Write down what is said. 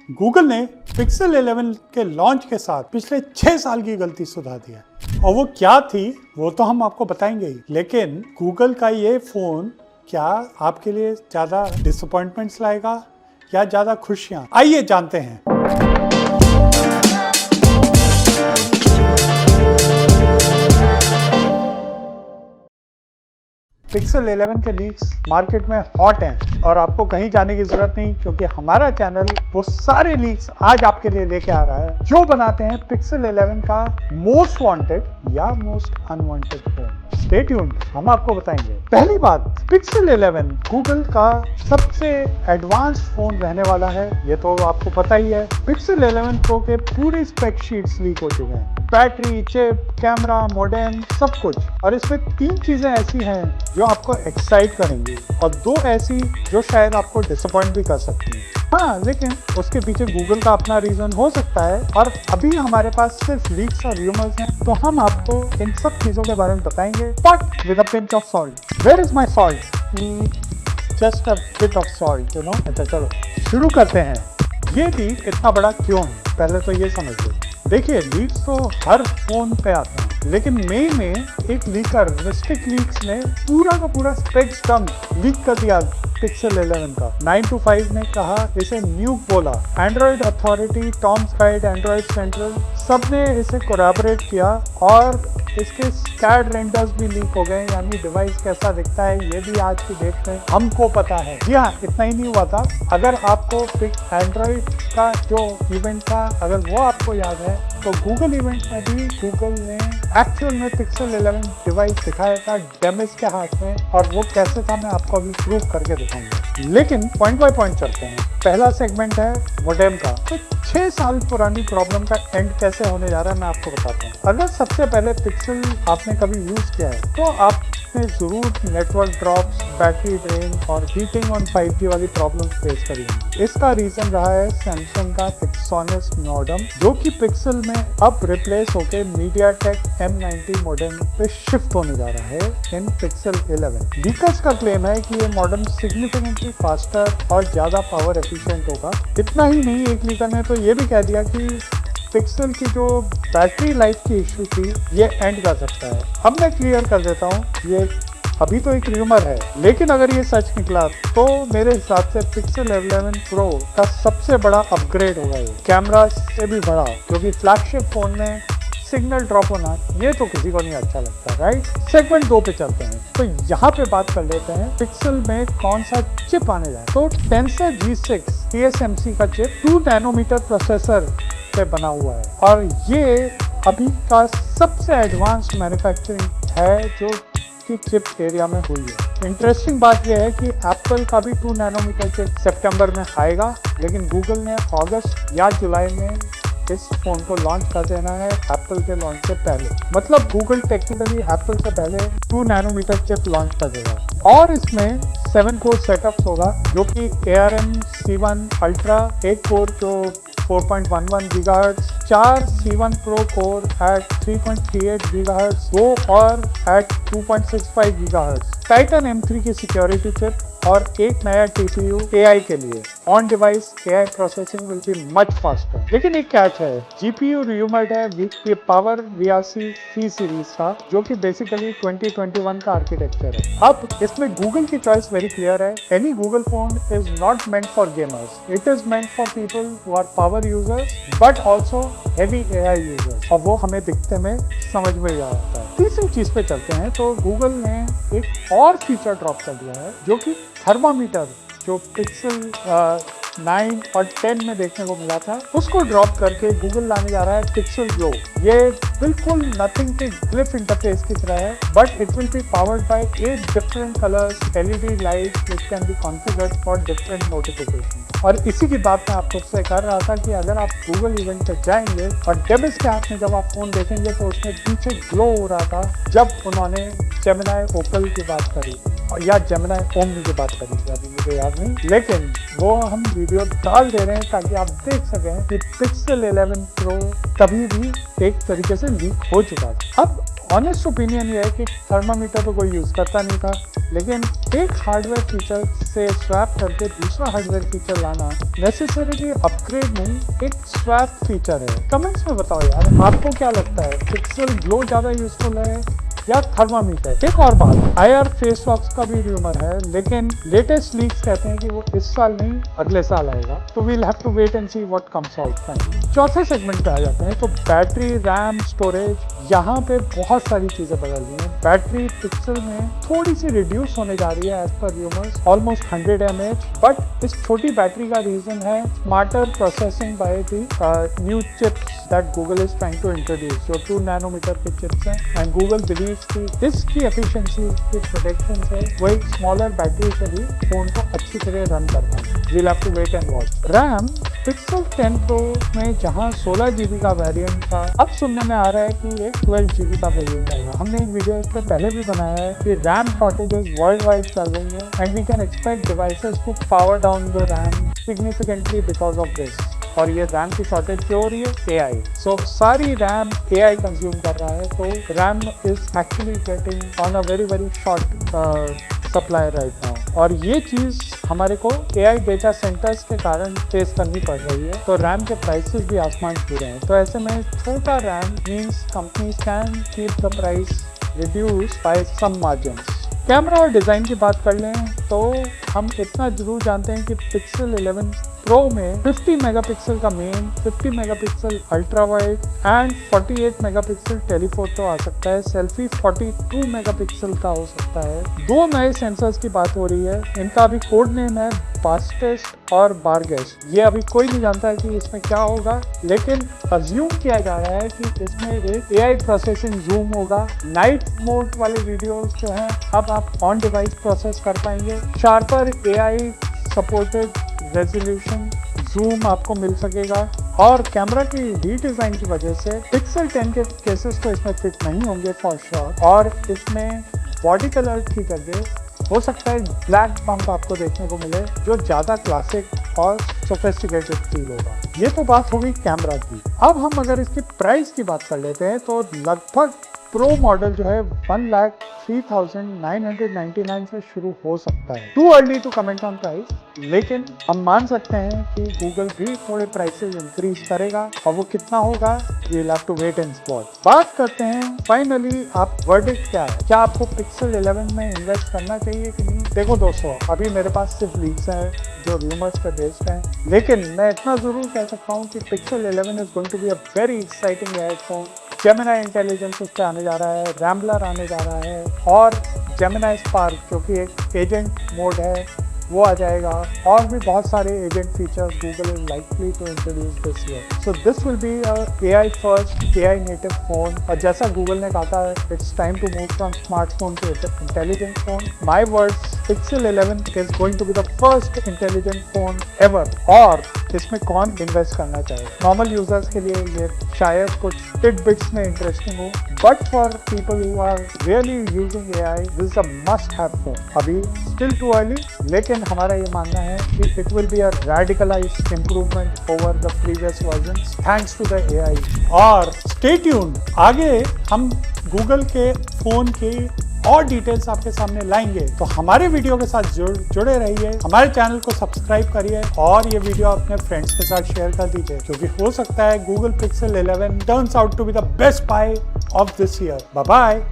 Google ने pixel 11 के launch के साथ पिछले 6 साल की गलती सुधार दी है और वो क्या थी वो तो हम आपको बताएंगे ही, लेकिन गूगल का ये फोन क्या आपके लिए ज्यादा डिसअपॉइंटमेंट्स लाएगा या ज्यादा खुशियां, आइए जानते हैं। पिक्सल 11 के लीक्स मार्केट में हॉट हैं और आपको कहीं जाने की जरूरत नहीं, क्योंकि हमारा चैनल वो सारे लीक्स आज आपके लिए लेके आ रहा है जो बनाते हैं पिक्सल 11 का मोस्ट वांटेड या most unwanted phone. Stay tuned, हम आपको बताएंगे। पहली बात, पिक्सल 11 गूगल का सबसे एडवांस फोन रहने वाला है, ये तो आपको पता ही है। पिक्सल 11 प्रो के पूरे स्पेक शीट्स लीक हो चुके हैं, बैटरी, चिप, कैमरा, मॉडेम, सब कुछ। और इसमें 3 चीजें ऐसी हैं जो आपको एक्साइट करेंगी और 2 ऐसी जो शायद आपको डिसअपॉइंट भी कर सकती हैं। हाँ, लेकिन उसके पीछे गूगल का अपना रीजन हो सकता है और अभी हमारे पास सिर्फ लीक्स और रूमर्स हैं, तो हम आपको इन सब चीजों के बारे में बताएंगे, but with a pinch of salt. Where is my salt? Just a bit of salt, you know. अच्छा, चलो शुरू करते हैं। ये लीक इतना बड़ा क्यों है, पहले तो ये समझ लो। देखिए, लीक्स तो हर फोन पे आते हैं, लेकिन मई में एक लीकर रिस्टिक लीक्स ने पूरा का पूरा स्पेक्स डंप लीक कर दिया पिक्सल 11 का। 9 to 5 ने कहा, इसे न्यूक बोला। Android authority, Tom's guide, Android central, सब ने इसे कोलैबोरेट किया और इसके स्कैड रेंडर्स भी लीक हो गए, यानी डिवाइस कैसा दिखता है ये भी आज की डेट में हमको पता है। जी हाँ, इतना ही नहीं हुआ था। अगर आपको एंड्रॉइड का जो इवेंट था, अगर वो आपको याद है, तो गूगल इवेंट में भी गूगल ने एक्चुअल में पिक्सल 11 डिवाइस दिखाया था डेमिस के हाथ में, और वो कैसे था मैं आपको अभी प्रूव करके दिखाऊंगा। लेकिन पॉइंट बाय पॉइंट चलते हैं। पहला सेगमेंट है मॉडेम का। तो 6 साल पुरानी प्रॉब्लम का एंड कैसे होने जा रहा है मैं आपको बताता हूँ। अगर सबसे पहले पिक्सल आपने कभी यूज किया है तो आपने जरूर नेटवर्क ड्रॉप्स, बैटरी ड्रेन और हीटिंग ऑन 5G वाली प्रॉब्लम फेस करी है। इसका रीजन रहा है सैमसंग का एक्सोनस मॉडेम, जो कि पिक्सल में अब रिप्लेस होके मीडियाटेक M90 मॉडेम पे शिफ्ट होने जा रहा है इन पिक्सल 11। लीकर्स का क्लेम है कि ये मॉडेम सिग्निफिकेंटली फास्टर और ज्यादा पावर एफिशिएंट होगा। इतना ही नहीं, एक लीकर ने तो ये भी कह दिया कि पिक्सल की जो बैटरी लाइफ की इशू थी ये एंड कर सकता है। अब मैं क्लियर कर देता हूँ, ये अभी तो एक रूमर है, लेकिन अगर ये सच निकला तो मेरे हिसाब से पिक्सल 11 प्रो का सबसे बड़ा अपग्रेड होगा ये, कैमरा से भी बड़ा, क्योंकि फ्लैगशिप फोन में सिग्नल ड्रॉप होना ये तो किसी को नहीं अच्छा लगता, राइट। सेगमेंट 2 पे चलते हैं। तो यहाँ पे बात कर लेते हैं पिक्सल में कौन सा चिप आने जाए। तो टेंसर G6 TSMC का चिप 2 नैनोमीटर प्रोसेसर पे बना हुआ है और ये अभी का सबसे एडवांस मैन्युफैक्चरिंग है जो कि चिप एरिया में हुई है। इंटरेस्टिंग बात यह है कि एप्पल का भी 2 नैनोमीटर चिप सितंबर में आएगा, लेकिन गूगल ने अगस्त या जुलाई में इस फोन को लॉन्च कर देना है एप्पल के लॉन्च से पहले। मतलब गूगल टेक्निकली एप्पल से पहले 2 नैनोमीटर चिप लॉन्च कर देगा और इसमें 7 कोर सेटअप्स होगा, जो कि ARM C1 Ultra, 8 कोर जो 4.11 GHz, 4 C1 Pro core at 3.38 GHz, 2 और एट 2.65 GHz, टाइटन M3 की सिक्योरिटी चिप और एक नया TPU AI के लिए। On device AI processing will be much faster. लेकिन एक कैच है, GPU रूमर्ड है पावर VRC C सीरीज का, जो कि बेसिकली 2021 का आर्किटेक्चर है। अब इसमें गूगल की चॉइस वेरी क्लियर है। Any Google phone is not meant for gamers, it is meant for people who are power users but also heavy AI users, और वो हमें दिखते में समझ में आ जाता है। तीसरी चीज पे चलते हैं। तो गूगल ने एक और फीचर ड्रॉप कर दिया है, जो कि थर्मामीटर, जो पिक्सल 9 और 10 में देखने को मिला था, उसको ड्रॉप करके गूगल लाने जा रहा है पिक्सल ग्लो। ये बिल्कुल नथिंग के ग्लिफ इंटरफेस की तरह है, but it will B powered by 8 different colours LED lights which can be configured for different notification. और इसी की बात मैं आपको से कर रहा था कि अगर आप गूगल इवेंट पर जाएंगे और डेविस के हाथ में जब आप फोन देखेंगे तो उसमें पीछे ग्लो हो रहा था जब उन्होंने जेमिनी ओपल की बात करी या जेमिनी ओमनी की बात करी थी, अभी मुझे याद नहीं, लेकिन वो हम वीडियो डाल दे रहे हैं ताकि आप देख सकें कि पिक्सल 11 प्रो तभी भी एक तरीके से लीक हो चुका था। अब ऑनेस्ट ओपिनियन ये है कि थर्मामीटर तो कोई यूज़ करता नहीं था, लेकिन एक हार्डवेयर फीचर से स्वैप करके दूसरा हार्डवेयर फीचर लाना नेसेसरीली अपग्रेड नहीं, एक स्वैप फीचर है। कमेंट्स में बताओ यार, आपको क्या लगता है, पिक्सल ग्लो ज़्यादा यूजफुल है या थर्मामीटर? एक और बात, आईआर फेस वॉक्स का भी र्यूमर है, लेकिन लेटेस्ट लीक्स कहते हैं कि वो इस साल नहीं अगले साल आएगा, तो we'll have to wait and see what comes out. चौथे सेगमेंट पे आ जाते हैं, तो बैटरी, रैम, स्टोरेज, यहाँ पे बहुत सारी चीजें बदल रही हैं। बैटरी पिक्सल में थोड़ी सी रिड्यूस होने जा रही है as per rumours, almost 100 mAh, but इस छोटी बैटरी का रीजन है smarter processing by the new chips that Google is trying to introduce, जो 2 नैनोमीटर के चिप्स हैं, एंड गूगल बिलीव्स कि इसकी एफिशिएंसी की प्रोडक्शन से वो एक स्मॉलर बैटरी से भी फोन को अच्छी तरह रन कर पाए। We'll have to wait and watch. RAM Pixel 10 Pro में जहां 16 GB का वेरिएंट था, अब सुनने में आ रहा है कि एक 12 GB का वेरिएंट आएगा। हमने एक वीडियो इस पर पहले भी बनाया है कि रैम शॉर्टेजेस वर्ल्ड वाइड चल रही है, and we can expect devices to power down the RAM significantly because of this. और ये रैम की शॉर्टेज क्यों हो रही है? AI। सो सारी रैम AI कंज्यूम कर रहा है, तो RAM is actually getting on a very short supply right now, और ये चीज़ हमारे को AI डेटा सेंटर्स के कारण फेस करनी पड़ रही है, तो रैम के प्राइसेस भी आसमान छू रहे हैं। तो ऐसे में छोटा RAM means companies can keep the price reduce by some margins. Camera और डिज़ाइन की बात कर लें तो हम इतना जरूर जानते हैं कि पिक्सल 11 Pro में 50 मेगापिक्सल का main, 50 megapixel ultra wide and 48 megapixel telephoto आ सकता है। सेल्फी 42 मेगापिक्सल का हो सकता है। 2 नए सेंसर्स की बात हो रही है, इनका अभी कोड नेम है बास्टेस्ट और बारगेस्ट। ये अभी कोई नहीं जानता है कि इसमें क्या होगा, लेकिन अज्यूम किया जा रहा है कि इसमें एक AI प्रोसेसिंग जूम होगा। नाइट मोड वाले वीडियोस जो हैं अब आप ऑन डिवाइस प्रोसेस कर पाएंगे। Sharper AI supported resolution zoom आपको मिल सकेगा, और कैमरा की रीडिज़ाइन की वजह से पिक्सल 10 के केसेस तो इसमें फिट नहीं होंगे फॉर श्योर, और इसमें बॉडी कलर की जगह हो सकता है ब्लैक बम्प आपको देखने को मिले, जो ज़्यादा क्लासिक और सोफिस्टिकेटेड फील होगा। ये तो बात होगी कैमरा की। अब हम अगर इसकी प्राइस की बात कर लेते हैं, तो लगभग प्रो मॉडल जो है 1,03,999 से शुरू हो सकता है। Too early to comment on price, लेकिन हम मान सकते हैं कि गूगल भी थोड़े प्राइसेस इंक्रीज करेगा, और वो कितना होगा we will have to wait and watch. बात करते हैं फाइनली, आप वर्डिक्ट क्या है, क्या आपको पिक्सल 11 में इन्वेस्ट करना चाहिए कि नहीं? देखो दोस्तों, अभी मेरे पास सिर्फ लीक्स हैं जो रूमर्स पे बेस्ड हैं, लेकिन मैं इतना जरूर कह सकता हूँ कि Pixel 11 is going to be a very exciting headphone. Gemini intelligence उस पर आने जा रहा है, रैम्बलर आने जा रहा है, और जेमिनी स्पार्क जो कि एक एजेंट मोड है वो आ जाएगा, और भी बहुत सारे agent features Google is likely to introduce this year. So this will be a AI first AI native phone, और जैसा गूगल ने कहा था it's time to move from smartphone to intelligent phone. My words, Pixel 11 is going to be the first intelligent phone ever, और इसमें कौन invest करना चाहिए? नॉर्मल यूजर्स के लिए ये शायद कुछ टिडबिट्स में इंटरेस्टिंग हो, but for people who are really using AI this is a must have phone. अभी स्टिल टू अर्ली, लेकिन हमारा ये मानना है कि it will be a radicalized improvement over the previous versions thanks to the AI। और stay tuned, आगे हम गूगल के फोन की और डिटेल्स आपके सामने लाएंगे, तो हमारे वीडियो के साथ जुड़े रहिए, हमारे चैनल को सब्सक्राइब करिए, और ये वीडियो अपने फ्रेंड्स के साथ शेयर कर दीजिए, क्योंकि हो सकता है Google Pixel 11 turns out to be the best buy of this year. Bye bye.